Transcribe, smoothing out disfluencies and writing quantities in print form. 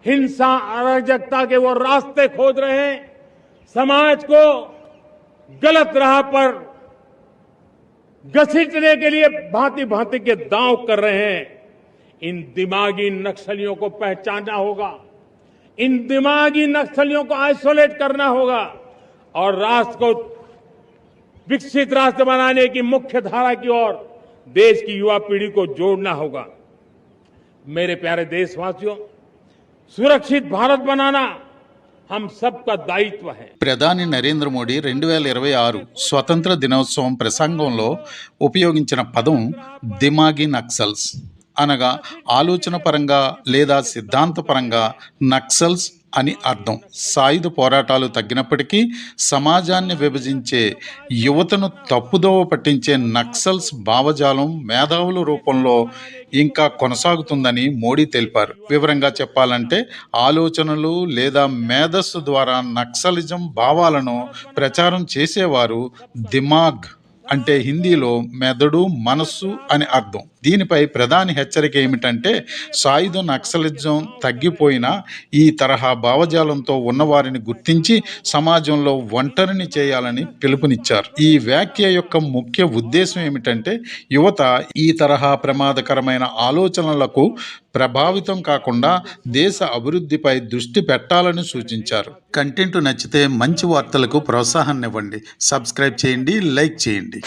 हिंसा अराजकता के वो रास्ते खोज रहे हैं, समाज को गलत राह पर घसीटने के लिए भांति भांति के दांव कर रहे हैं। इन दिमागी नक्सलियों को पहचानना होगा, इन दिमागी नक्सलियों को आइसोलेट करना होगा और राष्ट्र को विकसित राष्ट्र बनाने की मुख्य धारा की ओर देश की युवा पीढ़ी को जोड़ना होगा। मेरे प्यारे देशवासियों, सुरक्षित भारत बनाना हम सबका दायित्व है। ప్రధాని నరేంద్ర మోడీ 2026 స్వతంత్ర దినోత్సవం ప్రసంగంలో ఉపయోగించిన పదం దిమాగి నక్సల్స్ అనగా ఆలోచన పరంగా లేదా సిద్ధాంతపరంగా నక్సల్స్ అని అర్థం. సాయుధ పోరాటాలు తగ్గినప్పటికీ సమాజాన్ని విభజించే, యువతను తప్పుదోవ పట్టించే నక్సల్స్ భావజాలం మేధావుల రూపంలో ఇంకా కొనసాగుతుందని మోడీ తెలిపారు. వివరంగా చెప్పాలంటే ఆలోచనలు లేదా మేధస్సు ద్వారా నక్సలిజం భావాలను ప్రచారం చేసేవారు దిమాగ్ అంటే హిందీలో మెదడు, మనస్సు అని అర్థం. దీనిపై ప్రధాని హెచ్చరిక ఏమిటంటే సాయుధ నక్సలిజం తగ్గిపోయినా ఈ తరహా భావజాలంతో ఉన్నవారిని గుర్తించి సమాజంలో ఒంటరిని చేయాలని పిలుపునిచ్చారు. ఈ వ్యాఖ్య యొక్క ముఖ్య ఉద్దేశం ఏమిటంటే యువత ఈ తరహా ప్రమాదకరమైన ఆలోచనలకు ప్రభావితం కాకుండా దేశ అభివృద్ధిపై దృష్టి పెట్టాలని సూచించారు. కంటెంట్ నచ్చితే మంచి వార్తలకు ప్రోత్సాహాన్ని ఇవ్వండి, సబ్స్క్రైబ్ చేయండి, లైక్ చేయండి.